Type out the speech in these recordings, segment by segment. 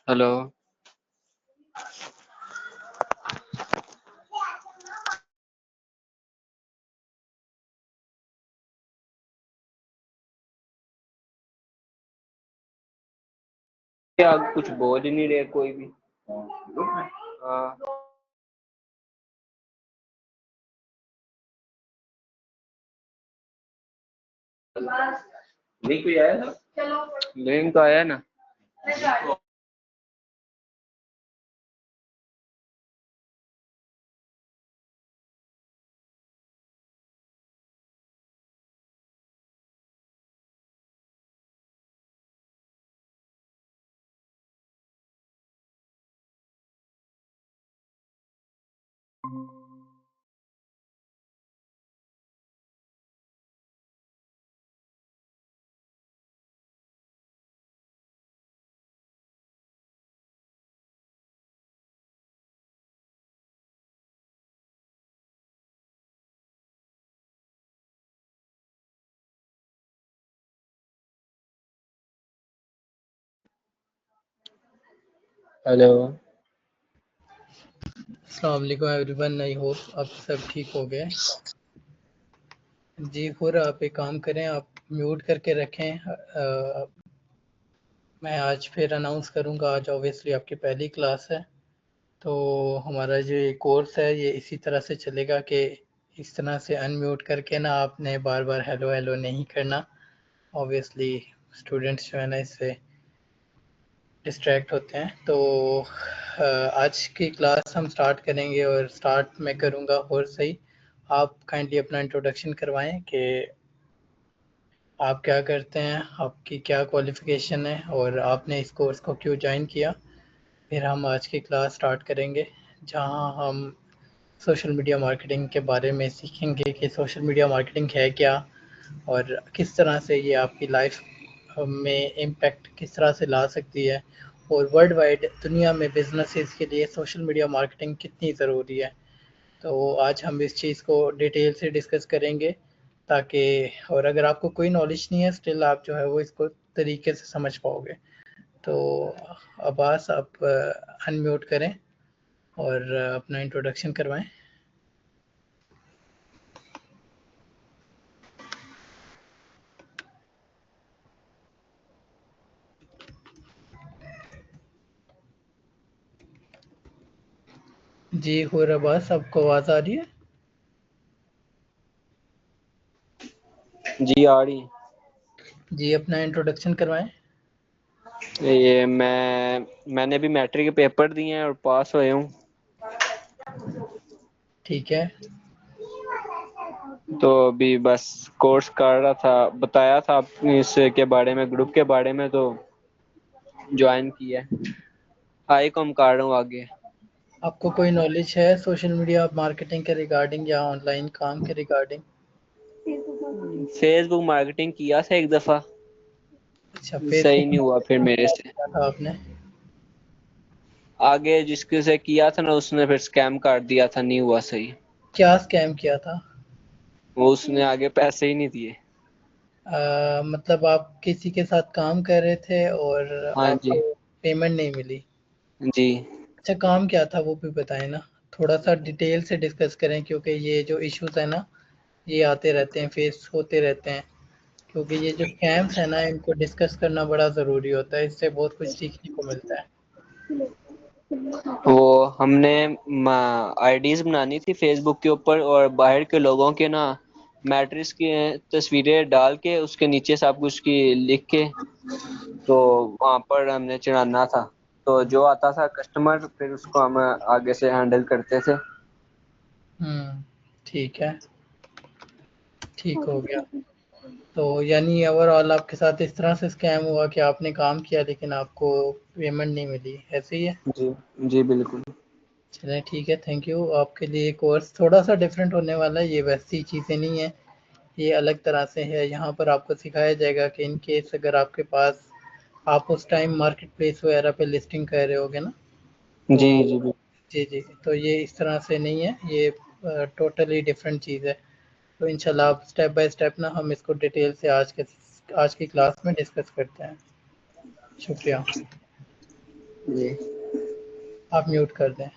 Hello. क्या कुछ बोल ही नहीं रहे कोई भी। हाँ। लिंक भी आया ना? लिंक तो आया ना। हेलो। अस्सलाम वालेकुम एवरीवन, आई होप आप सब ठीक हो गए। जी हुर, आप एक काम करें, आप म्यूट करके रखें। मैं आज फिर अनाउंस करूंगा। आज ऑब्वियसली आपकी पहली क्लास है, तो हमारा जो ये कोर्स है ये इसी तरह से चलेगा कि इस तरह से अनम्यूट करके ना आपने बार बार हेलो हेलो नहीं करना। ऑब्वियसली स्टूडेंट्स जो है ना इससे डिस्ट्रैक्ट होते हैं। तो आज की क्लास हम स्टार्ट करेंगे और स्टार्ट मैं करूंगा। और सही, आप काइंडली अपना इंट्रोडक्शन करवाएं कि आप क्या करते हैं, आपकी क्या क्वालिफ़िकेशन है और आपने इस कोर्स को क्यों ज्वाइन किया। फिर हम आज की क्लास स्टार्ट करेंगे, जहां हम सोशल मीडिया मार्केटिंग के बारे में सीखेंगे कि सोशल मीडिया मार्केटिंग है क्या और किस तरह से ये आपकी लाइफ में इम्पैक्ट किस तरह से ला सकती है, और वर्ल्ड वाइड दुनिया में बिजनेसेस के लिए सोशल मीडिया मार्केटिंग कितनी ज़रूरी है। तो आज हम इस चीज़ को डिटेल से डिस्कस करेंगे, ताकि और अगर आपको कोई नॉलेज नहीं है स्टिल आप जो है वो इसको तरीके से समझ पाओगे। तो अब्बास, आप अनम्यूट करें और अपना इंट्रोडक्शन करवाएं। जी हुर, अब्बास आपको आवाज़ आ रही है? जी आ रही। जी अपना इंट्रोडक्शन करवाएं। ये मैंने भी मैट्रिक के पेपर दिए हैं और पास हुए हूँ। ठीक है। तो अभी बस कोर्स कर रहा था, बताया था इसके बारे में, ग्रुप के बारे में, तो ज्वाइन किया है। आई कॉम कर रहा हूँ आगे। आपको कोई नॉलेज है सोशल मीडिया मार्केटिंग के रिगार्डिंग या ऑनलाइन काम के रिगार्डिंग? फेसबुक मार्केटिंग किया था एक दफा, अच्छा, सही फेसबुक नहीं हुआ फिर मेरे से। किया था आपने? आगे जिसके से किया था ना उसने फिर स्कैम कर दिया था, नहीं हुआ सही। क्या स्कैम किया था? वो उसने आगे पैसे ही नहीं दिए। मतलब आप किसी के साथ काम कर रहे थे और हाँ जी। आपको पेमेंट नहीं मिली? जी। अच्छा, काम क्या था वो भी बताएं ना, थोड़ा सा डिटेल से डिस्कस करें, क्योंकि ये जो इश्यूज है ना ये आते रहते हैं, फेस होते रहते हैं। क्योंकि ये जो स्कैम्स है ना इनको डिस्कस करना बड़ा ज़रूरी होता है, इससे बहुत कुछ सीखने को मिलता है। वो हमने आईडीज बनानी थी फेसबुक के ऊपर, और बाहर के लोगों के ना मैट्रिक्स की तस्वीरें डाल के उसके नीचे सब कुछ की लिख के, तो वहां पर हमने चढ़ाना था। तो जो आता था कस्टमर फिर उसको हम आगे से हैंडल करते थे। ठीक है, ठीक हो गया। तो यानी ओवरऑल आपके साथ इस तरह से स्कैम हुआ कि आपने काम किया लेकिन आपको पेमेंट नहीं मिली, ऐसे ही है? जी। जी बिल्कुल। चलें ठीक है, थैंक यू। आपके लिए कोर्स थोड़ा सा डिफरेंट होने वाला है, ये वैसी चीज़ें नहीं है, ये अलग तरह से है। यहाँ पर आपको सिखाया जाएगा कि इन केस अगर आपके पास आप उस टाइम मार्केट प्लेस वगैरह पे लिस्टिंग कर रहे होगे ना। तो जी जी जी। जी जी, तो ये इस तरह से नहीं है, ये टोटली डिफरेंट चीज़ है। तो इंशाल्लाह आप स्टेप बाय स्टेप ना हम इसको डिटेल से आज की क्लास में डिस्कस करते हैं। शुक्रिया। जी। आप म्यूट कर दें।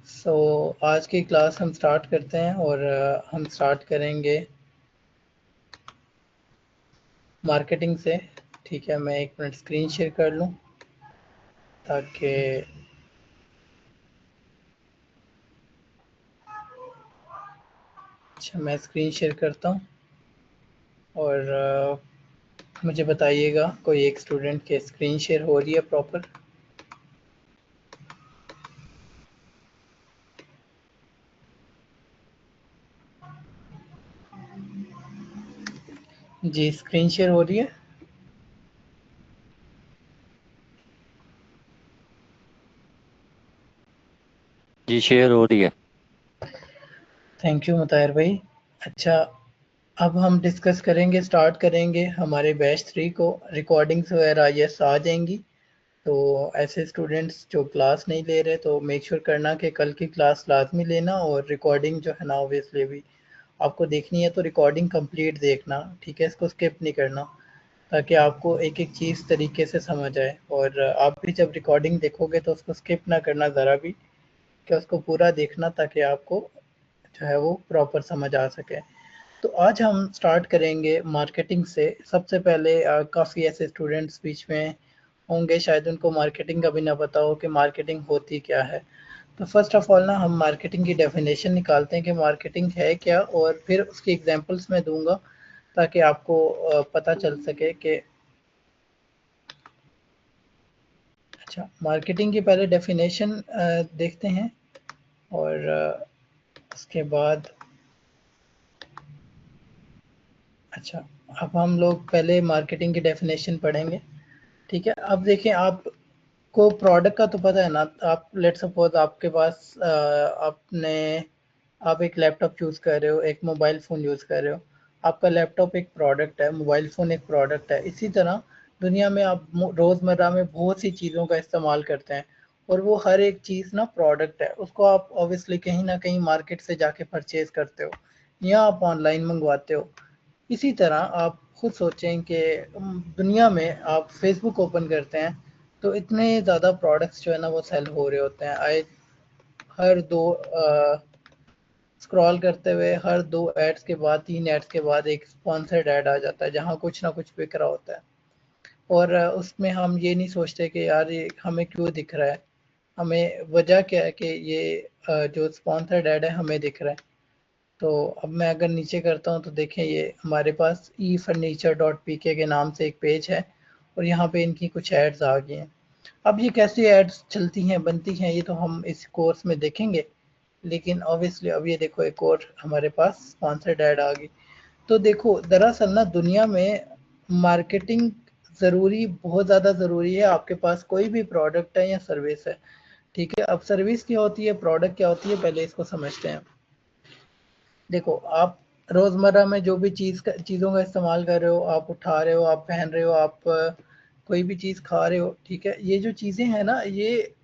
सो आज की क्लास हम स्टार्ट करते हैं और हम स्टार्ट करेंगे मार्केटिंग से। ठीक है, मैं 1 मिनट स्क्रीन शेयर कर लूँ ताकि अच्छा मैं स्क्रीन शेयर करता हूँ और मुझे बताइएगा कोई एक स्टूडेंट के स्क्रीन शेयर हो रही है प्रॉपर। जी स्क्रीन शेयर हो रही है। जी शेयर हो रही है। थैंक यू मुताहिर भाई। अच्छा, अब हम डिस्कस करेंगे, स्टार्ट करेंगे हमारे बैच 3 को। रिकॉर्डिंग्स वगैरह यस आ जाएंगी। तो ऐसे स्टूडेंट्स जो क्लास नहीं ले रहे तो मेक श्योर करना कि कल की क्लास लाजमी लेना, और रिकॉर्डिंग जो है ना ऑब्वियसली भी आपको देखनी है तो रिकॉर्डिंग कंप्लीट देखना, ठीक है, इसको स्किप नहीं करना, ताकि आपको एक एक चीज़ तरीके से समझ आए। और आप भी जब रिकॉर्डिंग देखोगे तो उसको स्किप ना करना ज़रा भी, कि उसको पूरा देखना ताकि आपको जो है वो प्रॉपर समझ आ सके। तो आज हम स्टार्ट करेंगे मार्केटिंग से। सबसे पहले काफ़ी ऐसे स्टूडेंट्स बीच में होंगे शायद उनको मार्केटिंग का भी ना पता हो कि मार्केटिंग होती क्या है। तो फर्स्ट ऑफ ऑल ना हम मार्केटिंग की डेफिनेशन निकालते हैं कि मार्केटिंग है क्या, और फिर उसकी एग्जांपल्स मैं दूंगा ताकि आपको पता चल सके कि अच्छा मार्केटिंग की पहले डेफिनेशन देखते हैं और उसके बाद अच्छा अब हम लोग पहले मार्केटिंग की डेफिनेशन पढ़ेंगे। ठीक है, अब देखें आपको प्रोडक्ट का तो पता है ना। आप लेट सपोज आपके पास आपने आप एक लैपटॉप यूज़ कर रहे हो, एक मोबाइल फ़ोन यूज़ कर रहे हो। आपका लैपटॉप एक प्रोडक्ट है, मोबाइल फ़ोन एक प्रोडक्ट है। इसी तरह दुनिया में आप रोज़मर्रा में बहुत सी चीज़ों का इस्तेमाल करते हैं, और वो हर एक चीज़ ना प्रोडक्ट है। उसको आप ऑब्वियसली कहीं ना कहीं मार्केट से जाके परचेज करते हो या आप ऑनलाइन मंगवाते हो। इसी तरह आप खुद सोचें कि दुनिया में आप फेसबुक ओपन करते हैं तो इतने ज़्यादा प्रोडक्ट्स जो है ना वो सेल हो रहे होते हैं। आए हर दो स्क्रॉल करते हुए हर 2 एड्स के बाद 3 एड्स के बाद एक स्पॉन्सर्ड ऐड आ जाता है जहाँ कुछ ना कुछ बिक रहा होता है। और उसमें हम ये नहीं सोचते कि यार ये हमें क्यों दिख रहा है, हमें वजह क्या है कि ये जो स्पॉन्सर्ड ऐड है हमें दिख रहा है। तो अब मैं अगर नीचे करता हूँ तो देखें ये हमारे पास ई फर्नीचर डॉट पी के नाम से एक पेज है, और यहाँ पे इनकी कुछ एड्स आ गई हैं। अब ये कैसे एड्स चलती हैं बनती हैं ये तो हम इस कोर्स में देखेंगे, लेकिन ऑब्वियसली अब ये देखो एक और हमारे पास स्पॉन्सर्ड ऐड आ गई। तो देखो दरअसल ना दुनिया में मार्केटिंग ज़रूरी, बहुत ज़्यादा ज़रूरी है। आपके पास कोई भी प्रोडक्ट है या सर्विस है, ठीक है। अब सर्विस क्या होती है, प्रोडक्ट क्या होती है, पहले इसको समझते हैं। देखो आप रोज़मर्रा में जो भी चीज़ों का इस्तेमाल कर रहे हो, आप उठा रहे हो, आप पहन रहे हो, आप कोई भी चीज़ खा रहे हो, ठीक है, ये जो चीज़ें हैं ना ये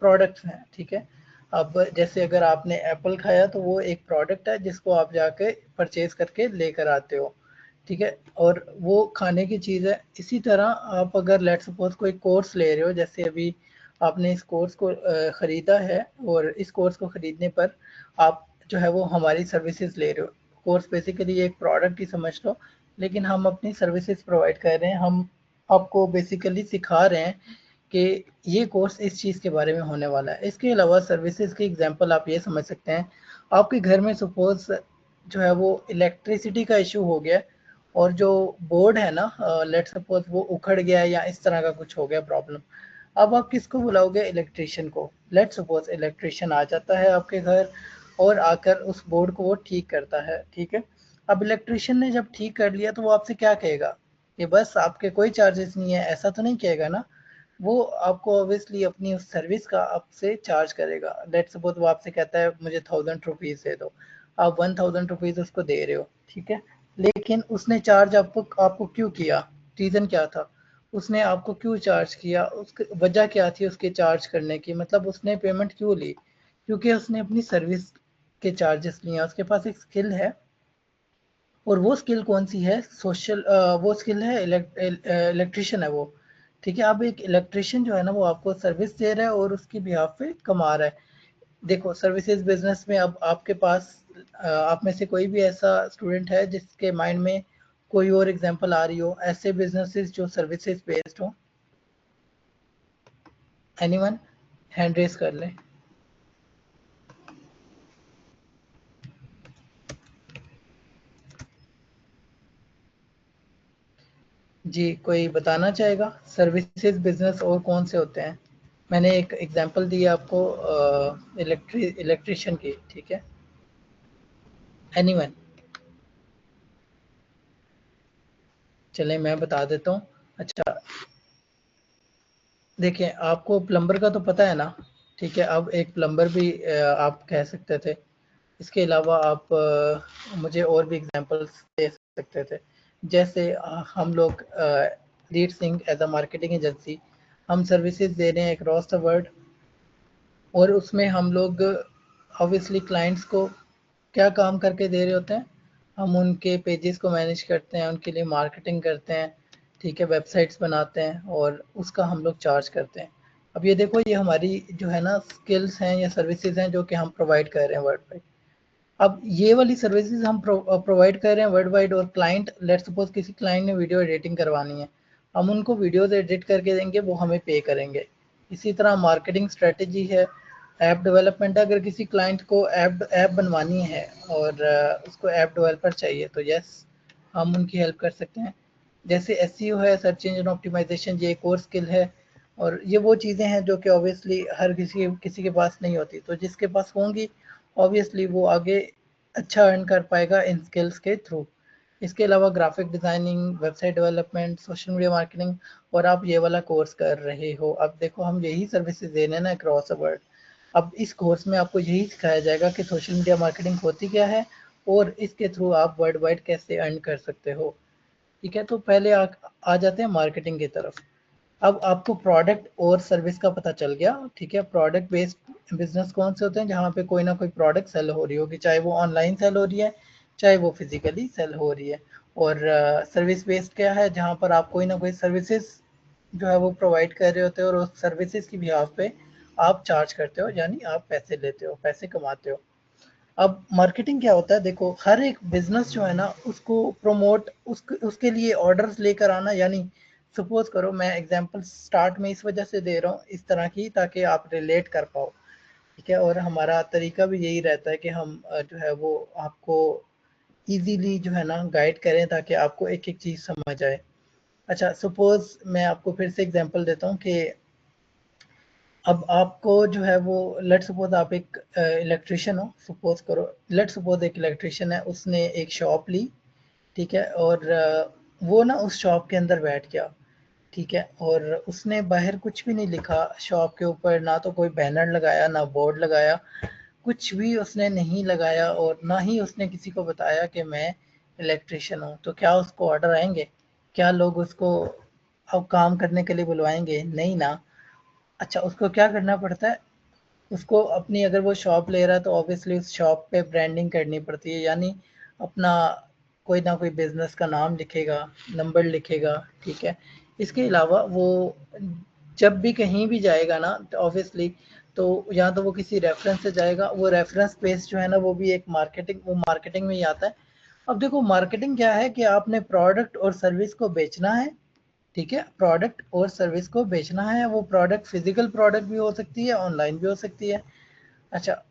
प्रोडक्ट्स हैं, ठीक है। अब जैसे अगर आपने एप्पल खाया तो वो एक प्रोडक्ट है जिसको आप जाके परचेज करके लेकर आते हो, ठीक है, और वो खाने की चीज़ है। इसी तरह आप अगर लेट सपोज कोई कोर्स ले रहे हो, जैसे अभी आपने इस कोर्स को ख़रीदा है, और इस कोर्स को ख़रीदने पर आप जो है वो हमारी सर्विसेज ले रहे हो। कोर्स बेसिकली एक प्रोडक्ट ही समझ लो, लेकिन हम अपनी सर्विसेज प्रोवाइड कर रहे हैं। हम आपको बेसिकली सिखा रहे हैं कि ये कोर्स इस चीज़ के बारे में होने वाला है। इसके अलावा सर्विसेज की एग्जांपल आप ये समझ सकते हैं, आपके घर में सपोज जो है वो इलेक्ट्रिसिटी का इशू हो गया, और जो बोर्ड है ना लेट सपोज वो उखड़ गया या इस तरह का कुछ हो गया प्रॉब्लम। अब आप किसको बुलाओगे, इलेक्ट्रिशियन को। लेट सपोज इलेक्ट्रिशियन आ जाता है आपके घर और आकर उस बोर्ड को वो ठीक करता है, ठीक है। अब इलेक्ट्रिशियन ने जब ठीक कर लिया तो वो आपसे क्या कहेगा कि बस आपके कोई चार्जेस नहीं है, ऐसा तो नहीं कहेगा ना। वो आपको ऑब्वियसली अपनी उस सर्विस का आपसे चार्ज करेगा। लेट्स सपोज वो आपसे कहता है मुझे 1000 रुपीज़ दे दो, आप 1000 रुपीज़ उसको दे रहे हो, ठीक है। लेकिन उसने चार्ज आपको आपको क्यों किया, रीज़न क्या था, उसने आपको क्यों चार्ज किया, उसकी वजह क्या थी उसके चार्ज करने की, मतलब उसने पेमेंट क्यों ली, क्योंकि उसने अपनी सर्विस के चार्जेस लिए। उसके पास एक स्किल है, और वो स्किल कौन सी है, सोशल, वो स्किल है इलेक्ट्रिशियन है वो, ठीक है। अब एक इलेक्ट्रिशियन जो है ना वो आपको सर्विस दे रहा है और उसकी बिहाफ पे कमा रहा है। देखो सर्विसेज बिजनेस में अब आपके पास आप में से कोई भी ऐसा स्टूडेंट है जिसके माइंड में कोई और एग्जांपल आ रही हो ऐसे बिजनेसेस जो सर्विसेज बेस्ड हो? एनीवन हैंड रेस कर ले। जी, कोई बताना चाहेगा सर्विसेज बिजनेस और कौन से होते हैं? मैंने एक एग्जांपल दी आपको इलेक्ट्रिशियन की, ठीक है। एनीवन? चलें मैं बता देता हूँ। अच्छा, देखिए आपको प्लम्बर का तो पता है ना, ठीक है। अब एक प्लम्बर भी आप कह सकते थे। इसके अलावा आप मुझे और भी एग्जांपल्स दे सकते थे। जैसे हम लोग लीड सिंह एज अ मार्केटिंग एजेंसी, हम सर्विसेज दे रहे हैं अक्रॉस द वर्ल्ड, और उसमें हम लोग ऑब्वियसली क्लाइंट्स को क्या काम करके दे रहे होते हैं, हम उनके पेजेस को मैनेज करते हैं, उनके लिए मार्केटिंग करते हैं, ठीक है, वेबसाइट्स बनाते हैं, और उसका हम लोग चार्ज करते हैं। अब ये देखो, ये हमारी जो है ना स्किल्स हैं या सर्विसेज हैं जो कि हम प्रोवाइड कर रहे हैं वर्ल्ड वाइड। अब ये वाली सर्विसेज हम प्रोवाइड कर रहे हैं वर्ल्ड वाइड, और क्लाइंट, लेट्स सपोज किसी क्लाइंट ने वीडियो एडिटिंग करवानी है, हम उनको वीडियोस एडिट करके देंगे, वो हमें पे करेंगे। इसी तरह मार्केटिंग स्ट्रेटजी है, ऐप डेवलपमेंट, अगर किसी क्लाइंट को ऐप बनवानी है और उसको ऐप डेवलपर चाहिए तो यस, हम उनकी हेल्प कर सकते हैं। जैसे एसईओ है, सर्च इंजन ऑप्टिमाइजेशन, ये एक और स्किल है, और ये वो चीज़ें हैं जो कि ऑब्वियसली हर किसी के पास नहीं होती, तो जिसके पास होंगी ऑब्वियसली वो आगे अच्छा अर्न कर पाएगा इन स्किल्स के थ्रू। इसके अलावा graphic designing, website development, social media marketing, और आप ये वाला कोर्स कर रहे हो। अब देखो हम यही सर्विसेज दे रहे हैं ना अक्रॉस द वर्ल्ड। अब इस कोर्स में आपको यही सिखाया जाएगा कि सोशल मीडिया मार्केटिंग होती क्या है, और इसके थ्रू आप वर्ल्ड वाइड कैसे अर्न कर सकते हो, ठीक है। तो पहले आ जाते हैं मार्केटिंग की तरफ। अब आपको प्रोडक्ट और सर्विस का पता चल गया, ठीक है। प्रोडक्ट बेस्ड बिजनेस कौन से होते हैं, जहाँ पे कोई ना कोई प्रोडक्ट सेल हो रही होगी, चाहे वो ऑनलाइन सेल हो रही है, चाहे वो फिजिकली सेल हो रही है। और सर्विस बेस्ड क्या है, जहाँ पर आप कोई ना कोई सर्विसेज जो है वो प्रोवाइड कर रहे होते हो, और उस सर्विसेज की बिहाफ पे आप चार्ज करते हो, यानी आप पैसे लेते हो, पैसे कमाते हो। अब मार्केटिंग क्या होता है, देखो हर एक बिजनेस जो है ना उसको प्रमोट, उसके लिए ऑर्डर्स लेकर आना, यानी सपोज करो, मैं एग्जांपल स्टार्ट में इस वजह से दे रहा हूँ इस तरह की, ताकि आप रिलेट कर पाओ, ठीक है। और हमारा तरीका भी यही रहता है कि हम जो है वो आपको इजीली जो है ना गाइड करें, ताकि आपको एक एक चीज़ समझ आए। अच्छा, सपोज मैं आपको फिर से एग्जांपल देता हूँ कि अब आपको जो है वो, लेट सपोज आप एक इलेक्ट्रिशियन हो, सपोज करो, लेट सपोज एक इलेक्ट्रिशियन है, उसने एक शॉप ली, ठीक है। और वो ना उस शॉप के अंदर बैठ गया, ठीक है, और उसने बाहर कुछ भी नहीं लिखा शॉप के ऊपर, ना तो कोई बैनर लगाया, ना बोर्ड लगाया, कुछ भी उसने नहीं लगाया, और ना ही उसने किसी को बताया कि मैं इलेक्ट्रिशियन हूँ। तो क्या उसको ऑर्डर आएंगे? क्या लोग उसको अब काम करने के लिए बुलवाएंगे? नहीं ना। अच्छा, उसको क्या करना पड़ता है, उसको अपनी, अगर वो शॉप ले रहा है तो ऑब्वियसली उस शॉप पे ब्रांडिंग करनी पड़ती है, यानी अपना कोई ना कोई बिजनेस का नाम लिखेगा, नंबर लिखेगा, ठीक है। इसके अलावा वो जब भी कहीं भी जाएगा ना तो ऑब्वियसली, तो या तो वो किसी रेफरेंस से जाएगा, वो रेफरेंस बेस जो है ना वो भी एक मार्केटिंग, वो मार्केटिंग में ही आता है। अब देखो मार्केटिंग क्या है कि आपने प्रोडक्ट और सर्विस को बेचना है, ठीक है। प्रोडक्ट और सर्विस को बेचना है, वो प्रोडक्ट फिजिकल प्रोडक्ट भी हो सकती है, ऑनलाइन भी हो सकती है। अच्छा,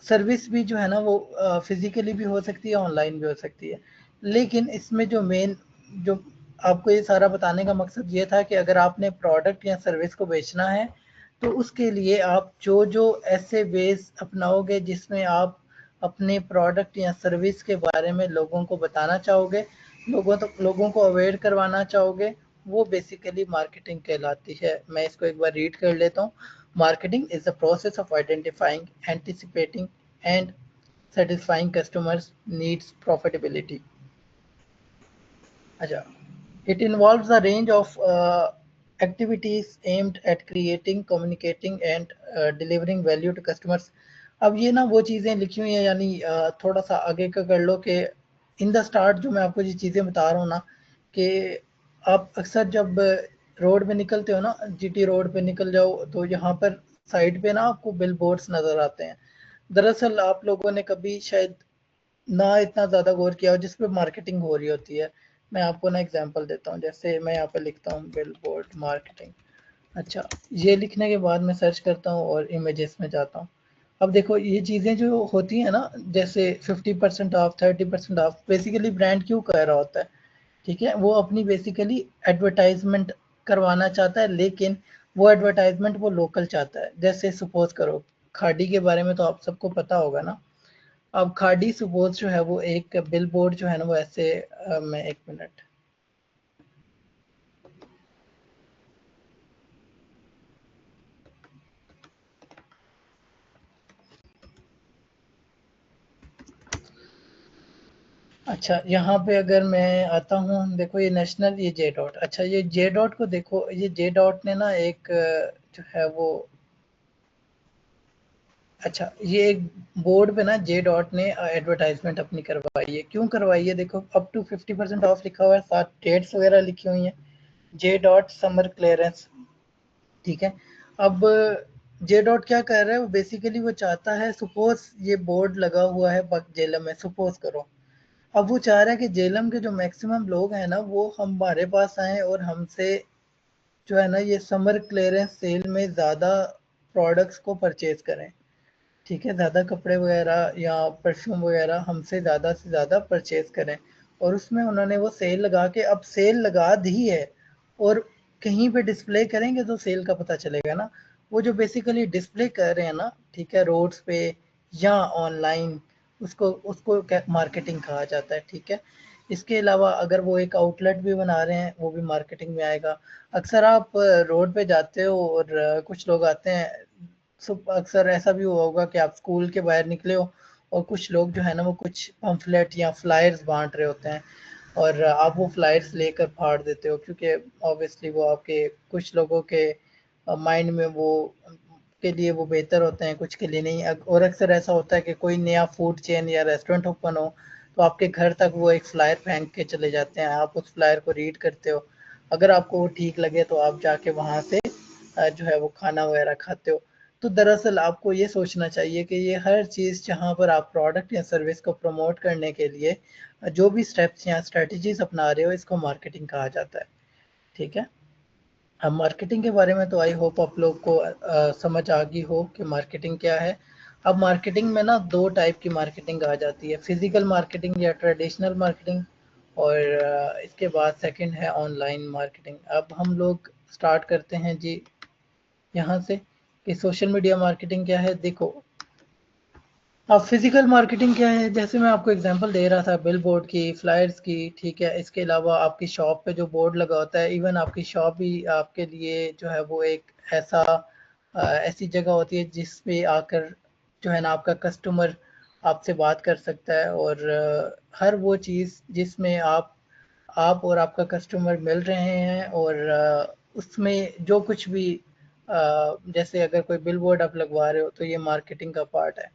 सर्विस भी जो है ना वो फिजिकली भी हो सकती है, ऑनलाइन भी हो सकती है। लेकिन इसमें जो मेन, जो आपको ये सारा बताने का मकसद ये था कि अगर आपने प्रोडक्ट या सर्विस को बेचना है तो उसके लिए आप जो जो ऐसे वेज अपनाओगे जिसमें आप अपने प्रोडक्ट या सर्विस के बारे में लोगों को बताना चाहोगे, लोगों को अवेयर करवाना चाहोगे, वो बेसिकली मार्केटिंग कहलाती है। मैं इसको एक बार रीड कर लेता हूँ। Marketing is the process of identifying, anticipating and satisfying customers needs profitability. अच्छा, it involves a range of activities aimed at creating, communicating and delivering value to customers. अब ये ना वो चीज़ें लिखी हुई हैं, यानी थोड़ा सा आगे का कर लो कि इन द स्टार्ट जो मैं आपको ये चीज़ें बता रहा हूँ ना, कि आप अक्सर जब रोड पे निकलते हो ना, जीटी रोड पे निकल जाओ, तो यहाँ पर साइड पे ना आपको बिल बोर्ड्स नज़र आते हैं। दरअसल आप लोगों ने कभी शायद ना इतना ज़्यादा गौर किया हो जिस पे मार्केटिंग हो रही होती है। मैं आपको ना एग्जांपल देता हूँ, जैसे मैं यहाँ पे लिखता हूँ बिलबोर्ड मार्केटिंग। अच्छा, ये लिखने के बाद मैं सर्च करता हूँ और इमेजेस में जाता हूँ। अब देखो ये चीज़ें जो होती हैं ना, जैसे 50% ऑफ, 30% ऑफ, बेसिकली ब्रांड क्यों कह रहा होता है? ठीक है, वो अपनी बेसिकली एडवर्टाइजमेंट करवाना चाहता है, लेकिन वो एडवर्टाइजमेंट वो लोकल चाहता है। जैसे सपोज करो, खाड़ी के बारे में तो आप सबको पता होगा ना। अब खाड़ी सपोज जो है वो एक बिल बोर्ड जो है ना वो ऐसे मैं एक मिनट। अच्छा, यहाँ पे अगर मैं आता हूँ, देखो ये नेशनल, ये जे डॉट। अच्छा, ये जे डॉट को देखो, ये जे डॉट ने ना एक जो है वो, अच्छा ये एक बोर्ड पे ना जे डॉट ने एडवर्टाइजमेंट अपनी करवाई है। क्यों करवाई है? देखो अप टू 50% ऑफ लिखा हुआ है, साथ डेट्स वगैरह लिखी हुई हैं। जे डॉट समर क्लियरेंस, ठीक है। अब जे डॉट क्या कर रहा है, वो बेसिकली वो चाहता है, सपोज ये बोर्ड लगा हुआ है जेलम में, सपोज करो। अब वो चाह रहा है कि जेलम के जो मैक्सिमम लोग हैं ना, वो हमारे पास आए और हमसे जो है ना ये समर क्लियरेंस सेल में ज़्यादा प्रोडक्ट्स को परचेज करें। ठीक है, ज़्यादा कपड़े वगैरह या परफ्यूम वगैरह हमसे ज़्यादा से ज़्यादा परचेज करें। और उसमें उन्होंने वो सेल लगा के, अब सेल लगा दी है और कहीं पे डिस्प्ले करेंगे तो सेल का पता चलेगा ना। वो जो बेसिकली डिस्प्ले कर रहे हैं ना, ठीक है, रोड्स पे या ऑनलाइन, उसको उसको मार्केटिंग कहा जाता है। ठीक है, इसके अलावा अगर वो एक आउटलेट भी बना रहे हैं, वो भी मार्केटिंग में आएगा। अक्सर आप रोड पे जाते हो और कुछ लोग आते हैं, अक्सर ऐसा भी हुआ होगा कि आप स्कूल के बाहर निकले हो और कुछ लोग जो है ना वो कुछ पम्फलेट या फ्लायर्स बांट रहे होते हैं, और आप वो फ्लायर्स लेकर फाड़ देते हो, क्योंकि ऑब्वियसली वो आपके कुछ लोगों के माइंड में वो के लिए वो बेहतर होते हैं, कुछ के लिए नहीं। और अक्सर ऐसा होता है कि कोई नया फूड चेन या रेस्टोरेंट ओपन हो, तो आपके घर तक वो एक फ्लायर फेंक के चले जाते हैं। आप उस फ्लायर को रीड करते हो, अगर आपको वो ठीक लगे तो आप जाके वहाँ से जो है वो खाना वगैरह खाते हो। तो दरअसल आपको ये सोचना चाहिए कि ये हर चीज़ जहाँ पर आप प्रोडक्ट या सर्विस को प्रमोट करने के लिए जो भी स्टेप्स या स्ट्रेटजीज अपना रहे हो, इसको मार्केटिंग कहा जाता है। ठीक है, अब मार्केटिंग के बारे में तो आई होप आप लोग को समझ आ गई हो कि मार्केटिंग क्या है। अब मार्केटिंग में ना दो टाइप की मार्केटिंग आ जाती है, फिजिकल मार्केटिंग या ट्रेडिशनल मार्केटिंग, और इसके बाद सेकंड है ऑनलाइन मार्केटिंग। अब हम लोग स्टार्ट करते हैं जी यहाँ से कि सोशल मीडिया मार्केटिंग क्या है। देखो, अब फिजिकल मार्केटिंग क्या है, जैसे मैं आपको एग्जांपल दे रहा था बिल बोर्ड की, फ्लायर्स की। ठीक है, इसके अलावा आपकी शॉप पे जो बोर्ड लगा होता है, इवन आपकी शॉप भी आपके लिए जो है वो एक ऐसा ऐसी जगह होती है जिस पे आकर जो है ना आपका कस्टमर आपसे बात कर सकता है। और हर वो चीज़ जिसमें आप और आपका कस्टमर मिल रहे हैं, और उसमें जो कुछ भी जैसे अगर कोई बिल बोर्ड आप लगवा रहे हो तो ये मार्केटिंग का पार्ट है।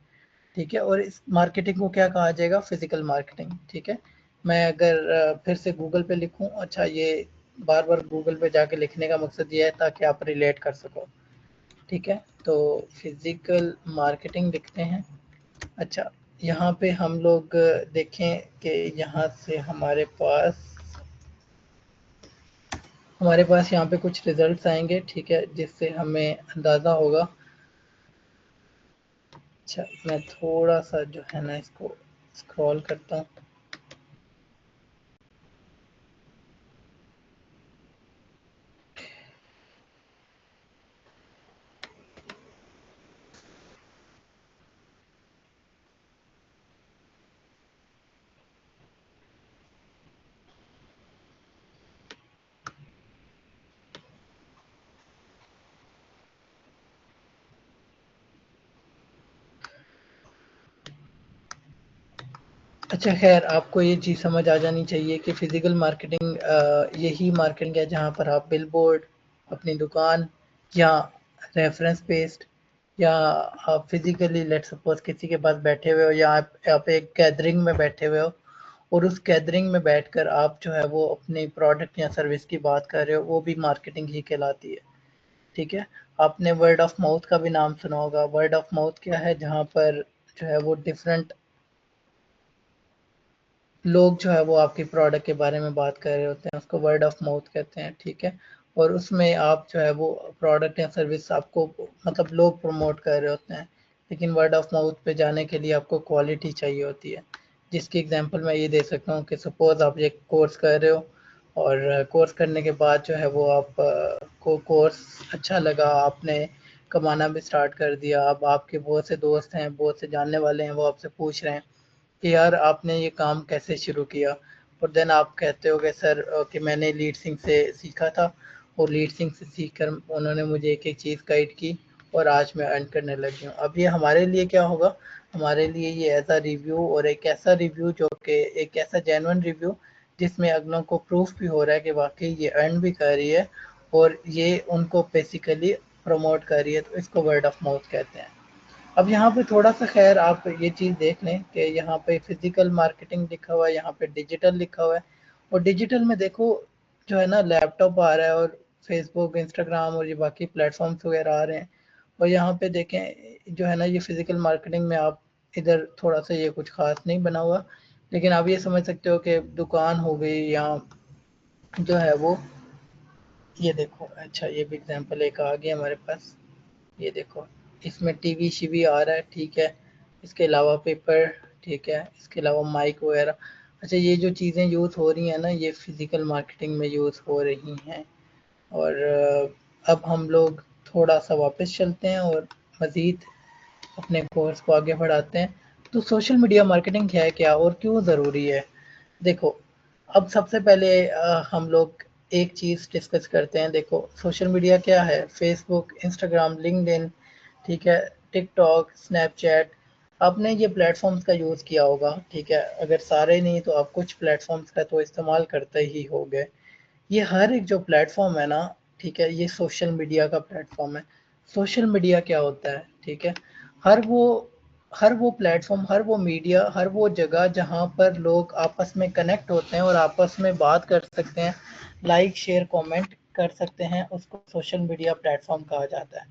ठीक है, और इस मार्केटिंग को क्या कहा जाएगा? Physical marketing. ठीक है, मैं अगर फिर से गूगल पे लिखूं, अच्छा ये बार बार गूगल पे जाके लिखने का मकसद ये है ताकि आप रिलेट कर सको। ठीक है, तो फिजिकल मार्केटिंग लिखते हैं। अच्छा, यहाँ पे हम लोग देखें कि यहाँ से हमारे पास यहाँ पे कुछ रिजल्ट्स आएंगे। ठीक है, जिससे हमें अंदाज़ा होगा। अच्छा, मैं थोड़ा सा जो है ना इसको स्क्रॉल करता हूँ। अच्छा खैर, आपको ये चीज़ समझ आ जानी चाहिए कि फिजिकल मार्केटिंग यही मार्केटिंग है जहाँ पर आप बिलबोर्ड, अपनी दुकान या रेफरेंस बेस्ड या आप फिजिकली लेट सपोज किसी के पास बैठे हुए हो या आप एक गैदरिंग में बैठे हुए हो और उस गैदरिंग में बैठकर आप जो है वो अपनी प्रोडक्ट या सर्विस की बात कर रहे हो, वो भी मार्केटिंग ही कहलाती है। ठीक है। आपने वर्ड ऑफ माउथ का भी नाम सुना होगा। वर्ड ऑफ माउथ क्या है? जहाँ पर जो है वो डिफरेंट लोग जो है वो आपकी प्रोडक्ट के बारे में बात कर रहे होते हैं, उसको वर्ड ऑफ माउथ कहते हैं। ठीक है। और उसमें आप जो है वो प्रोडक्ट या सर्विस आपको मतलब लोग प्रमोट कर रहे होते हैं, लेकिन वर्ड ऑफ माउथ पे जाने के लिए आपको क्वालिटी चाहिए होती है। जिसकी एग्जांपल मैं ये दे सकता हूँ कि सपोज आप एक कोर्स कर रहे हो और कोर्स करने के बाद जो है वो आप को कोर्स अच्छा लगा, आपने कमाना भी स्टार्ट कर दिया। अब आपके बहुत से दोस्त हैं, बहुत से जानने वाले हैं, वो आपसे पूछ रहे हैं कि यार आपने ये काम कैसे शुरू किया। और देन आप कहते हो कि सर कि मैंने लीड सिंह से सीखा था और लीड सिंह से सीख कर उन्होंने मुझे एक एक चीज़ गाइड की और आज मैं अर्न करने लगी हूँ। अब ये हमारे लिए क्या होगा? हमारे लिए ये एज अ रिव्यू, और एक ऐसा रिव्यू जो कि एक ऐसा जेन्युइन रिव्यू जिसमें अगलों को प्रूफ भी हो रहा है कि वाकई ये अर्न भी कर रही है और ये उनको बेसिकली प्रमोट कर रही है, तो इसको वर्ड ऑफ माउथ कहते हैं। अब यहाँ पे थोड़ा सा खैर आप ये चीज़ देख लें कि यहाँ पे फिजिकल मार्केटिंग लिखा हुआ है, यहाँ पे डिजिटल लिखा हुआ है। और डिजिटल में देखो जो है ना, लैपटॉप आ रहा है और फेसबुक, इंस्टाग्राम और ये बाकी प्लेटफॉर्म्स वगैरह आ रहे हैं। और यहाँ पे देखें जो है ना, ये फिजिकल मार्केटिंग में आप इधर थोड़ा सा ये कुछ खास नहीं बना हुआ, लेकिन आप ये समझ सकते हो कि दुकान हो गई या जो है वो, ये देखो। अच्छा, ये भी एग्जांपल एक आ गया हमारे पास। ये देखो, इसमें टीवी शीवी आ रहा है। ठीक है। इसके अलावा पेपर। ठीक है। इसके अलावा माइक वगैरह। अच्छा, ये जो चीज़ें यूज़ हो रही हैं ना, ये फिजिकल मार्केटिंग में यूज़ हो रही हैं। और अब हम लोग थोड़ा सा वापस चलते हैं और मज़ीद अपने कोर्स को आगे बढ़ाते हैं। तो सोशल मीडिया मार्केटिंग है क्या और क्यों ज़रूरी है? देखो, अब सबसे पहले हम लोग एक चीज़ डिस्कस करते हैं। देखो, सोशल मीडिया क्या है? फेसबुक, इंस्टाग्राम, लिंक्डइन, ठीक है, टिकटॉक, स्नैपचैट। आपने ये प्लेटफॉर्म्स का यूज़ किया होगा। ठीक है। अगर सारे नहीं तो आप कुछ प्लेटफॉर्म्स का तो इस्तेमाल करते ही होंगे। ये हर एक जो प्लेटफॉर्म है ना, ठीक है, ये सोशल मीडिया का प्लेटफॉर्म है। सोशल मीडिया क्या होता है? ठीक है, हर वो हर वो प्लेटफॉर्म, हर वो मीडिया, हर वो जगह जहाँ पर लोग आपस में कनेक्ट होते हैं और आपस में बात कर सकते हैं, लाइक शेयर कमेंट कर सकते हैं, उसको सोशल मीडिया प्लेटफॉर्म कहा जाता है।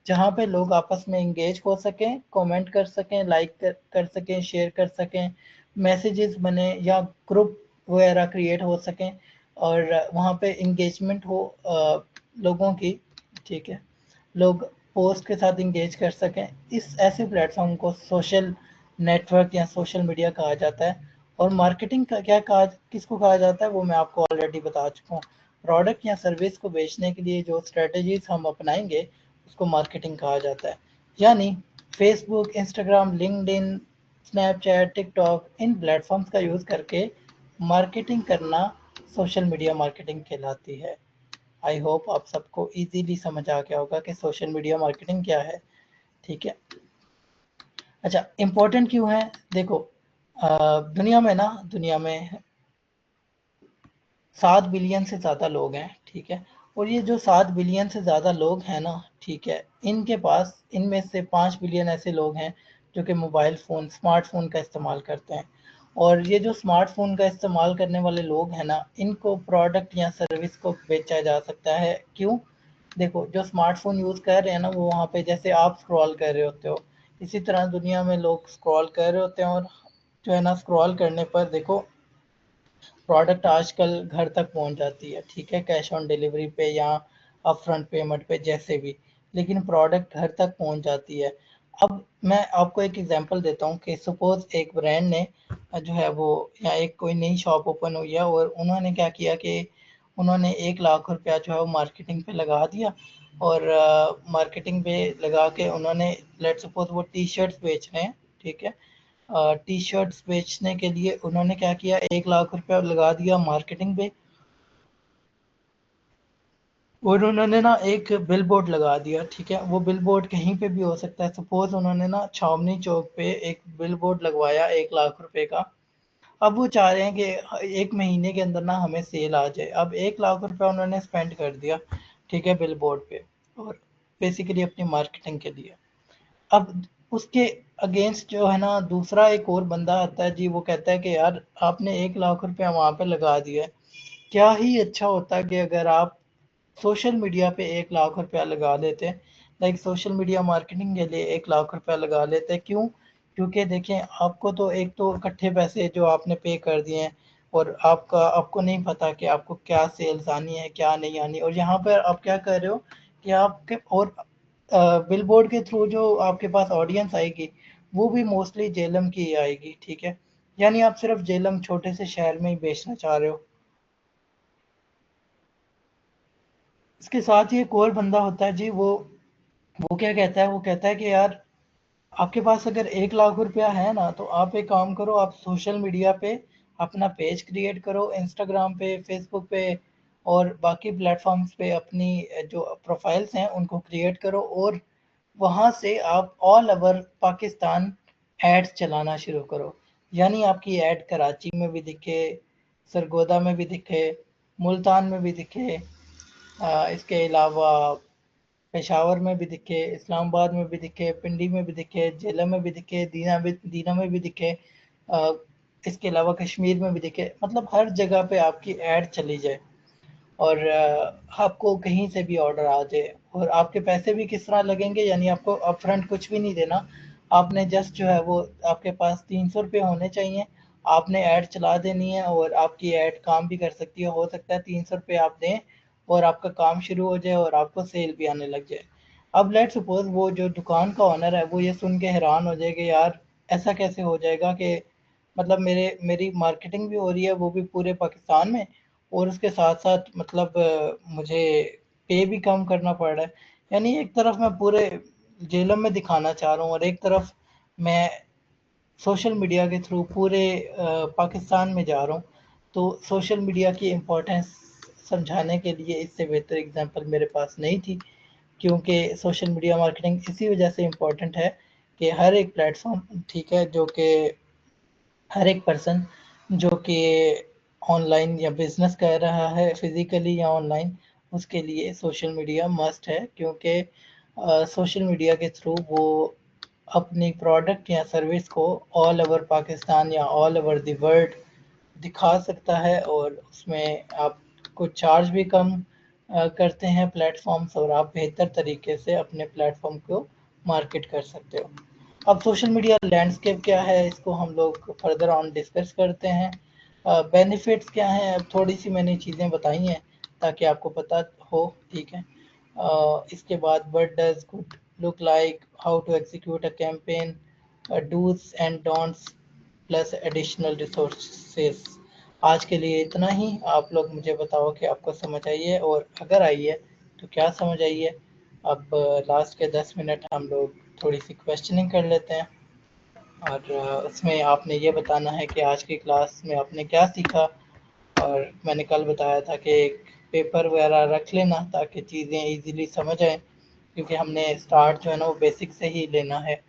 जहाँ पे लोग आपस में इंगेज हो सकें, कमेंट कर सकें, लाइक कर सकें, शेयर कर सकें, मैसेजेस बने या ग्रुप वगैरह क्रिएट हो सकें और वहाँ पे इंगेजमेंट हो लोगों की। ठीक है। लोग पोस्ट के साथ इंगेज कर सकें, इस ऐसे प्लेटफॉर्म को सोशल नेटवर्क या सोशल मीडिया कहा जाता है। और मार्केटिंग का क्या कहा, किसको कहा जाता है, वो मैं आपको ऑलरेडी बता चुका हूँ। प्रोडक्ट या सर्विस को बेचने के लिए जो स्ट्रेटजीज हम अपनाएंगे उसको मार्केटिंग कहा जाता है। यानी Facebook, Instagram, LinkedIn, Snapchat, TikTok, इन प्लेटफॉर्म्स का यूज़ करके मार्केटिंग करना सोशल मीडिया मार्केटिंग कहलाती है। आई होप आप सबको इजीली समझ आ गया होगा कि सोशल मीडिया मार्केटिंग क्या है। ठीक है। अच्छा, इम्पोर्टेंट क्यों है? देखो, दुनिया में 7 बिलियन से ज़्यादा लोग हैं। ठीक है। और ये जो 7 बिलियन से ज़्यादा लोग हैं ना, ठीक है, इनके पास इनमें से 5 बिलियन ऐसे लोग हैं जो कि मोबाइल फ़ोन, स्मार्टफोन का इस्तेमाल करते हैं। और ये जो स्मार्टफोन का इस्तेमाल करने वाले लोग हैं ना, इनको प्रोडक्ट या सर्विस को बेचा जा सकता है। क्यों? देखो, जो स्मार्टफोन यूज़ कर रहे हैं ना, वो वहाँ पे जैसे आप स्क्रॉल कर रहे होते हो, इसी तरह दुनिया में लोग स्क्रॉल कर रहे होते हैं। और जो है ना, स्क्रॉल करने पर देखो प्रोडक्ट आजकल घर तक पहुंच जाती है। ठीक है, कैश ऑन डिलीवरी पे या अपफ्रंट पेमेंट पे, जैसे भी, लेकिन प्रोडक्ट घर तक पहुंच जाती है। अब मैं आपको एक एग्जांपल देता हूँ कि सपोज एक ब्रांड ने जो है वो, या एक कोई नई शॉप ओपन हुई है और उन्होंने क्या किया कि उन्होंने 1 लाख रुपया जो है वो मार्केटिंग पे लगा दिया। और मार्केटिंग पे लगा के उन्होंने, लेट सपोज वो टी शर्ट्स बेच रहे हैं। ठीक है। टी शर्ट्स बेचने के लिए उन्होंने क्या किया, 1 लाख रुपया लगा दिया मार्केटिंग पे। और उन्होंने ना एक बिल बोर्ड लगा दिया। ठीक है, वो बिल बोर्ड कहीं पे भी हो सकता है। सपोज उन्होंने ना छावनी चौक पे एक बिल बोर्ड लगवाया 1 लाख रुपए का। अब वो चाह रहे हैं कि 1 महीने के अंदर ना हमें सेल आ जाए। अब 1 लाख रुपया उन्होंने स्पेंड कर दिया, ठीक है, बिल बोर्ड पे, और बेसिकली अपनी मार्केटिंग के लिए। अब उसके अगेंस्ट जो है ना दूसरा एक और बंदा आता है जी, वो कहता है कि यार आपने 1 लाख रुपया वहाँ पे लगा दिया है, क्या ही अच्छा होता कि अगर आप सोशल मीडिया पे 1 लाख रुपया लगा लेते हैं, लाइक सोशल मीडिया मार्केटिंग के लिए 1 लाख रुपया लगा लेते हैं। क्यों? क्योंकि देखें, आपको तो एक तो इकट्ठे पैसे जो आपने पे कर दिए हैं, और आपको नहीं पता कि आपको क्या सेल्स आनी है क्या नहीं आनी, और यहाँ पर आप क्या कर रहे हो कि आपके और बिलबोर्ड के थ्रू जो आपके पास ऑडियंस आएगी वो भी मोस्टली जेलम की ही आएगी, ठीक है, यानी आप सिर्फ जेलम छोटे से शहर में ही बेचना चाह रहे हो। इसके साथ ही एक और बंदा होता है जी, वो क्या कहता है, वो कहता है कि यार आपके पास अगर 1 लाख रुपया है ना, तो आप एक काम करो, आप सोशल मीडिया पे अपना पेज क्रिएट करो, इंस्टाग्राम पे, फेसबुक पे और बाकी प्लेटफॉर्म्स पे अपनी जो प्रोफाइल्स हैं उनको क्रिएट करो, और वहाँ से आप ऑल ओवर पाकिस्तान एड्स चलाना शुरू करो। यानी आपकी ऐड कराची में भी दिखे, सरगोदा में भी दिखे, मुल्तान में भी दिखे, इसके अलावा पेशावर में भी दिखे, इस्लामाबाद में भी दिखे, पिंडी में भी दिखे, झेलम में भी दिखे, दीना में भी दिखे, अ, इसके अलावा कश्मीर में भी दिखे, मतलब हर जगह पे आपकी ऐड चली जाए और आपको कहीं से भी ऑर्डर आ जाए। और आपके पैसे भी किस तरह लगेंगे, यानी आपको अपफ्रंट कुछ भी नहीं देना, आपने जस्ट जो है वो आपके पास 300 रुपये होने चाहिए, आपने ऐड चला देनी है और आपकी ऐड काम भी कर सकती है। हो सकता है 300 रुपये आप दें और आपका काम शुरू हो जाए और आपको सेल भी आने लग जाए। अब लेट सपोज वो जो दुकान का ओनर है वो ये सुन के हैरान हो जाए कि यार ऐसा कैसे हो जाएगा कि मतलब मेरी मार्केटिंग भी हो रही है वो भी पूरे पाकिस्तान में, और उसके साथ साथ मतलब मुझे पे भी कम करना पड़ रहा है। यानी एक तरफ मैं पूरे जेलम में दिखाना चाह रहा हूँ और एक तरफ मैं सोशल मीडिया के थ्रू पूरे पाकिस्तान में जा रहा हूँ। तो सोशल मीडिया की इम्पोर्टेंस समझाने के लिए इससे बेहतर एग्जांपल मेरे पास नहीं थी, क्योंकि सोशल मीडिया मार्केटिंग इसी वजह से इम्पोर्टेंट है कि हर एक प्लेटफॉर्म, ठीक है, जो कि हर एक पर्सन जो कि ऑनलाइन या बिजनेस कर रहा है फिजिकली या ऑनलाइन, उसके लिए सोशल मीडिया मस्ट है, क्योंकि सोशल मीडिया के थ्रू वो अपनी प्रोडक्ट या सर्विस को ऑल ओवर पाकिस्तान या ऑल ओवर द वर्ल्ड दिखा सकता है, और उसमें आप कुछ चार्ज भी कम करते हैं प्लेटफॉर्म्स, और आप बेहतर तरीके से अपने प्लेटफॉर्म को मार्केट कर सकते हो। अब सोशल मीडिया लैंडस्केप क्या है, इसको हम लोग फर्दर ऑन डिस्कस करते हैं। बेनिफिट्स क्या हैं, अब थोड़ी सी मैंने चीज़ें बताई हैं ताकि आपको पता हो, ठीक है। इसके बाद what does good look like, how to execute a campaign, dos and don'ts plus additional resources. आज के लिए इतना ही। आप लोग मुझे बताओ कि आपको समझ आई है, और अगर आई है तो क्या समझ आई है। अब लास्ट के 10 मिनट हम लोग थोड़ी सी क्वेश्चनिंग कर लेते हैं, और उसमें आपने ये बताना है कि आज की क्लास में आपने क्या सीखा। और मैंने कल बताया था कि एक पेपर वगैरह रख लेना ताकि चीज़ें इजीली समझ आएँ, क्योंकि हमने स्टार्ट जो है ना वो बेसिक से ही लेना है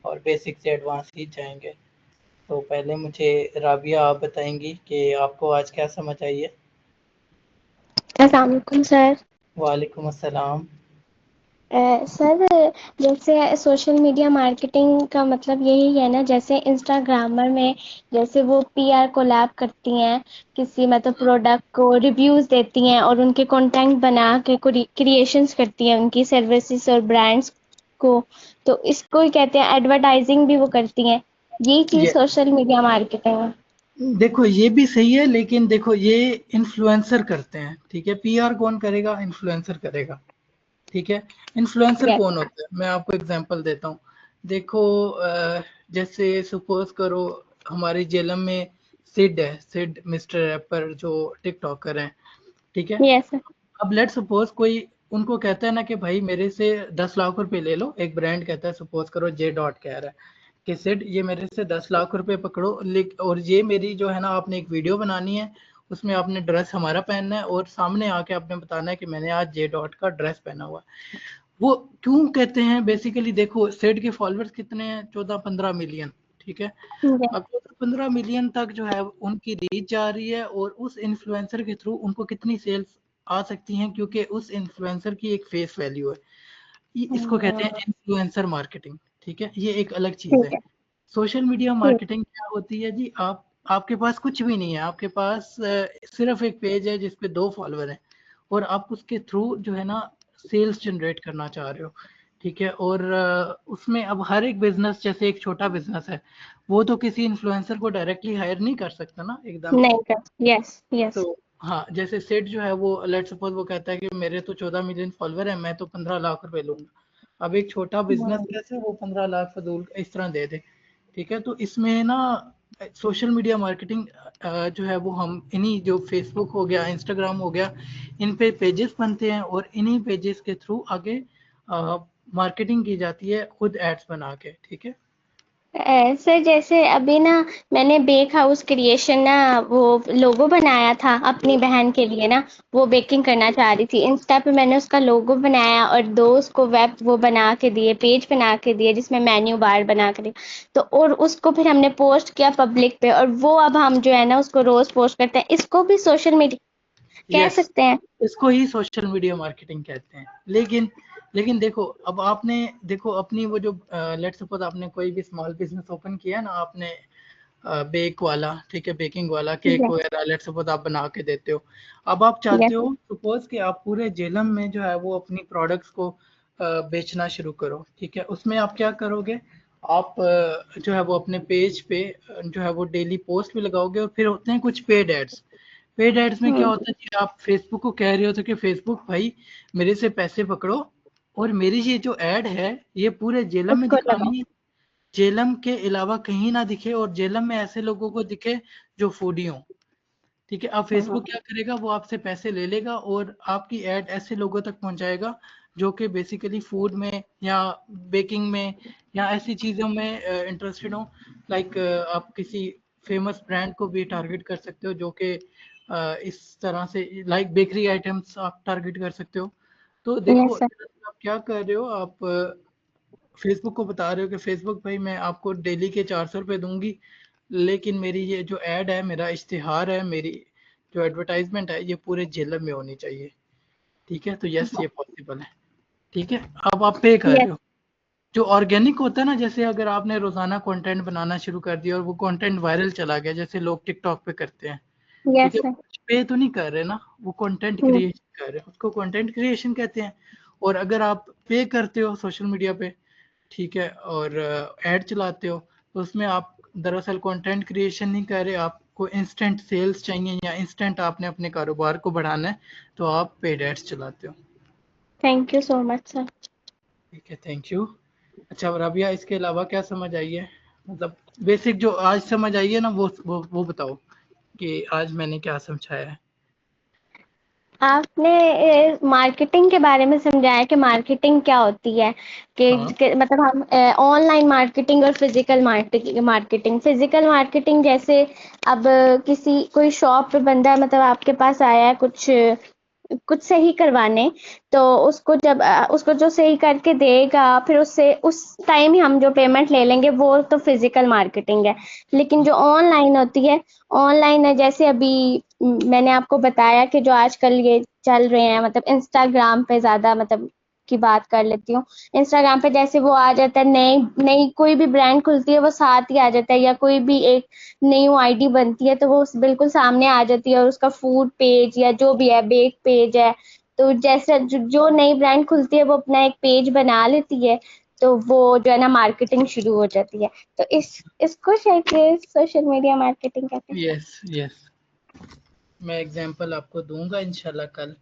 और बेसिक से एडवांस ही जाएंगे। तो पहले मुझे राबिया आप बताएंगी कि आपको आज क्या समझ आई है। अस्सलाम वालेकुम सर। वालेकुम अस्सलाम। सर, जैसे सोशल मीडिया मार्केटिंग का मतलब यही है ना, जैसे इंस्टाग्रामर में जैसे वो पीआर कोलैब करती हैं किसी मतलब प्रोडक्ट को, रिव्यूज़ देती हैं और उनके कंटेंट बना के क्रिएशंस करती हैं उनकी सर्विसेज और ब्रांड्स को, तो इसको ही कहते हैं एडवर्टाइजिंग भी वो करती हैं। यही चीज़ ये सोशल मीडिया मार्केटिंग है। देखो ये भी सही है, लेकिन देखो ये इन्फ्लुएंसर करते हैं, ठीक है, पीआर कौन करेगा, इन्फ्लुएंसर करेगा, ठीक है। Influencer yes. कौन होता है, मैं आपको एग्जांपल देता हूँ। देखो जैसे सपोज करो हमारी जेलम में सिड है, सिड मिस्टर रैपर जो टिकटॉकर हैं, ठीक है। यस। अब लेट सपोज कोई उनको कहता है ना कि भाई मेरे से 10 लाख रुपए ले लो, एक ब्रांड कहता है, सपोज करो जे डॉट कह रहा है कि सिड ये मेरे से 10 लाख रुपए पकड़ो, और ये मेरी जो है ना आपने एक वीडियो बनानी है, उसमें आपने ड्रेस हमारा पहनना है और सामने आके आपने बताना है कि मैंने आज जे डॉट का ड्रेस पहना हुआ है। वो क्यों कहते हैं, बेसिकली देखो सिड के फॉलोअर्स कितने हैं, 14-15 मिलियन, ठीक है। yes, अब 15 मिलियन तक जो है उनकी रीच जा रही है, और उस इन्फ्लुएंसर के थ्रू उनको कितनी सेल्स आ सकती हैं, क्योंकि उस इन्फ्लुएंसर की एक फेस वैल्यू है। इसको कहते हैं इन्फ्लुएंसर मार्केटिंग, ठीक है। ये एक अलग चीज ठीक है। है, सोशल मीडिया ठीक, मार्केटिंग क्या होती है जी? आपके पास कुछ भी नहीं है, आपके पास सिर्फ एक पेज है जिसपे 2 फॉलोअर हैं, और आप उसके थ्रू जो है ना सेल्स जनरेट करना चाह रहे हो, ठीक है। और उसमें अब हर एक बिजनेस, जैसे एक छोटा बिजनेस है, वो तो किसी इन्फ्लुएंसर को डायरेक्टली हायर नहीं कर सकता ना एकदम से। नहीं कर, यस यस, तो हाँ, जैसे सेठ जो है वो लेट सपोज वो कहता है कि मेरे तो 14 मिलियन फॉलोअर है, मैं तो 15 लाख रुपए लूंगा। अब एक छोटा बिजनेस कैसे वो 15 लाख फजूल इस तरह दे दे, ठीक है। तो इसमें ना सोशल मीडिया मार्केटिंग जो है वो हम इन्हीं जो फेसबुक हो गया, इंस्टाग्राम हो गया, इन पे पेजेस बनते हैं, और इन्हीं पेजेस के थ्रू आगे मार्केटिंग की जाती है, खुद एड्स बना के, ठीक है। सर जैसे अभी ना मैंने बेक हाउस क्रिएशन ना वो लोगो बनाया था अपनी बहन के लिए ना, वो बेकिंग करना चाह रही थी। इंस्टा पे मैंने उसका लोगो बनाया और 2 उसको वेब वो बना के दिए, पेज बना के दिए जिसमें मेन्यू बार बना के दिया। तो और उसको फिर हमने पोस्ट किया पब्लिक पे, और वो अब हम जो है ना उसको रोज पोस्ट करते हैं। इसको भी सोशल मीडिया कह यस, सकते हैं। इसको ही सोशल मीडिया मार्केटिंग कहते हैं। लेकिन देखो, अब आपने देखो अपनी वो जो लेट्स सपोज आपने कोई भी स्मॉल बिजनेस ओपन किया ना, आपने बेक वाला, ठीक है, बेकिंग वाला, केक यस वगैरह लेट्स सपोज आप बना के देते हो। अब आप चाहते यस हो सपोज कि आप पूरे जेलम में जो है वो अपनी प्रोडक्ट्स को बेचना शुरू करो, ठीक है। उसमें आप क्या करोगे? आप जो है वो अपने पेज पे जो है वो डेली पोस्ट भी लगाओगे, और फिर होते हैं कुछ पेड एड्स। पेड एड्स में क्या होता है कि आप फेसबुक को कह रहे हो कि फेसबुक भाई मेरे से पैसे पकड़ो, और मेरी ये जो एड है ये पूरे जेलम में उसको लगाओ, दिखानी है, जेलम के अलावा कहीं ना दिखे, और जेलम में ऐसे लोगों को दिखे जो फूडी हो, ठीक है। अब फेसबुक क्या करेगा? वो आपसे पैसे ले लेगा और आपकी एड ऐसे लोगों तक पहुंचाएगा जो कि बेसिकली फूड में या बेकिंग में या ऐसी चीज़ों में इंटरेस्टेड हो। लाइक आप किसी फेमस ब्रांड को भी टारगेट कर सकते हो, जो कि इस तरह से लाइक बेकरी आइटम्स आप टारगेट कर सकते हो। तो देखो यस सर, आप क्या कर रहे हो, आप फेसबुक को बता रहे हो कि फेसबुक भाई मैं आपको डेली के 400 रुपये दूंगी, लेकिन मेरी ये जो एड है, मेरा इश्तिहार है, मेरी जो एडवर्टाइजमेंट है, ये पूरे जेलर में होनी चाहिए, ठीक है। तो यस, ये पॉसिबल है, ठीक है। अब आप पे कर रहे यस हो। जो ऑर्गेनिक होता है ना, जैसे अगर आपने रोजाना कंटेंट बनाना शुरू कर दिया और वो कंटेंट वायरल चला गया, जैसे लोग टिकटॉक पे करते हैं, ठीक यस है, सर, पे तो नहीं कर रहे ना, वो कंटेंट क्रिएशन कर रहे हैं, उसको कंटेंट क्रिएशन कहते हैं। और अगर आप पे करते हो सोशल मीडिया पे, ठीक है, और एड चलाते हो, तो उसमें आप दरअसल कंटेंट क्रिएशन नहीं कर रहे, आपको इंस्टेंट सेल्स चाहिए या इंस्टेंट आपने अपने कारोबार को बढ़ाना है, तो आप पेड एड्स चलाते हो, thank you so much sir. ठीक है। Thank you. अच्छा राबिया, इसके अलावा क्या समझ आई है? मतलब बेसिक जो आज समझ आई है ना, वो बताओ कि आज मैंने क्या समझाया है। आपने मार्केटिंग के बारे में समझाया कि मार्केटिंग क्या होती है, हाँ कि मतलब हम ऑनलाइन मार्केटिंग और फिजिकल मार्केटिंग। फिजिकल मार्केटिंग जैसे अब किसी कोई शॉप पे बंदा मतलब आपके पास आया है कुछ कुछ सही करवाने, तो उसको जब उसको जो सही करके देगा फिर उससे उस टाइम ही हम जो पेमेंट ले लेंगे, वो तो फिजिकल मार्केटिंग है। लेकिन जो ऑनलाइन होती है, ऑनलाइन है जैसे अभी मैंने आपको बताया कि जो आजकल ये चल रहे हैं मतलब इंस्टाग्राम पे ज्यादा मतलब की बात कर लेती हूँ। इंस्टाग्राम पे जैसे वो आ जाता है, नई नई कोई भी ब्रांड खुलती है वो साथ ही आ जाता है, या कोई भी एक न्यू आईडी बनती है तो वो बिल्कुल सामने आ जाती है, और उसका फूड पेज या जो भी है बेक पेज है, तो जैसे जो नई ब्रांड खुलती है वो अपना एक पेज बना लेती है, तो वो जो है ना मार्केटिंग शुरू हो जाती है। तो इसको शायद सोशल मीडिया मार्केटिंग कहते हैं। यस यस, मैं एग्जांपल आपको दूंगा इंशाल्लाह कल।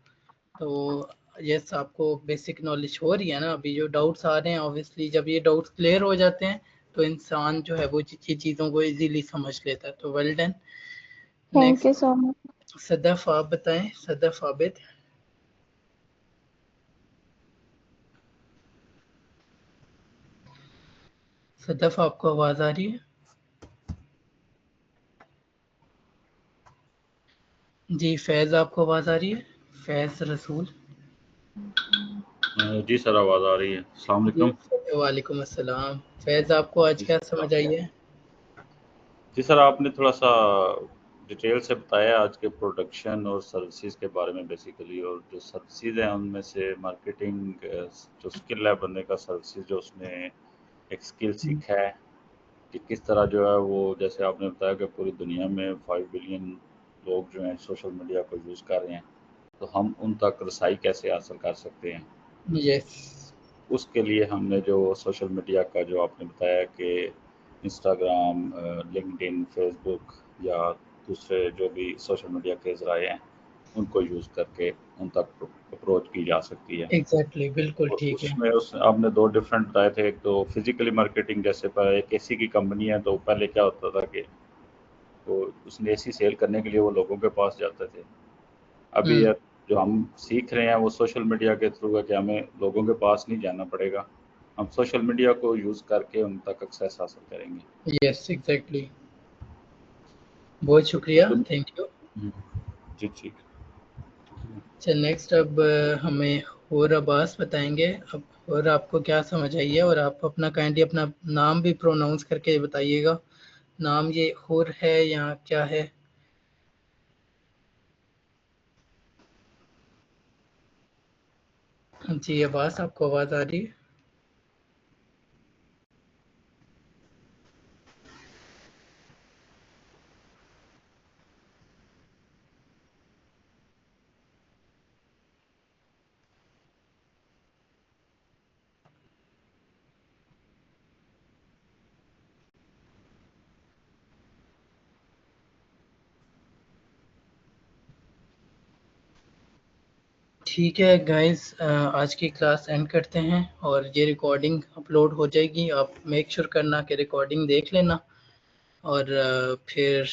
तो यस, आपको बेसिक नॉलेज हो रही है ना, अभी जो डाउट्स आ रहे हैं, ऑब्वियसली जब ये डाउट्स क्लियर हो जाते हैं तो इंसान जो है वो चीज़ों को इजीली समझ लेता है। तो well done. Thank next you so much. Sadaf, आप बताएं, सदफ आबिद। सदफ, आपको आवाज आ रही है? जी फैज, आपको आवाज आ रही है? फैज रसूल। जी सर, आवाज़ आ रही है। अस्सलाम जी वालेकुम। वालेकुम अस्सलाम। फैज, आपको आज जी क्या सर, समझ आई है? जी सर, आपने थोड़ा सा डिटेल से बताया आज के प्रोडक्शन और सर्विसेज के बारे में बेसिकली, और जो सर्विसेज हैं उनमें से मार्केटिंग जो स्किल है बंदे का, सर्विसेज जो उसने एक स्किल सीखा है कि किस तरह जो है वो, जैसे आपने बताया कि पूरी दुनिया में 5 बिलियन लोग जो हैं सोशल मीडिया को यूज़ कर रहे हैं, तो हम उन तक रसाई कैसे हासिल कर सकते हैं। यस, उसके लिए हमने जो सोशल मीडिया का जो आपने बताया कि इंस्टाग्राम, लिंक्डइन, फेसबुक या दूसरे जो भी सोशल मीडिया के ज़राए हैं उनको यूज़ करके उन तक अप्रोच की जा सकती है। एग्जैक्टली, बिल्कुल और ठीक है। उसमें उस आपने दो डिफरेंट बताए थे, एक तो फिजिकली मार्केटिंग, जैसे पर एक एसी की कंपनी है तो पहले क्या होता था कि वो उसने एसी सेल करने के लिए वो लोगों के पास जाते थे। अभी हम्म, जो हम सीख रहे हैं वो सोशल मीडिया के थ्रू है कि हमें लोगों के पास नहीं जाना पड़ेगा, हम सोशल मीडिया को यूज़ करके उन तक एक्सेस हासिल करेंगे। Yes, exactly. बहुत शुक्रिया, थैंक यू। जी ठीक। अच्छा, नेक्स्ट अब हमें और अब्बास बताएंगे। अब और आपको क्या समझ आई है, और आप अपना काइंडली अपना नाम भी प्रोनाउंस करके बताइएगा। नाम ये हुर है या क्या है? जी अब्बास, आपको आवाज़ आ रही है? ठीक है गाइस, आज की क्लास एंड करते हैं और ये रिकॉर्डिंग अपलोड हो जाएगी। आप मेक श्योर करना कि रिकॉर्डिंग देख लेना, और फिर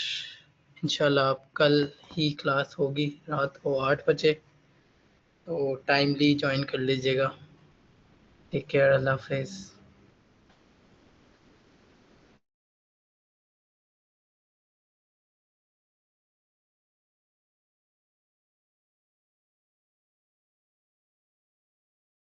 इंशाल्लाह आप कल ही क्लास होगी रात को 8 बजे, तो टाइमली ज्वाइन कर लीजिएगा। टेक केयर, अल्लाह हाफिज़।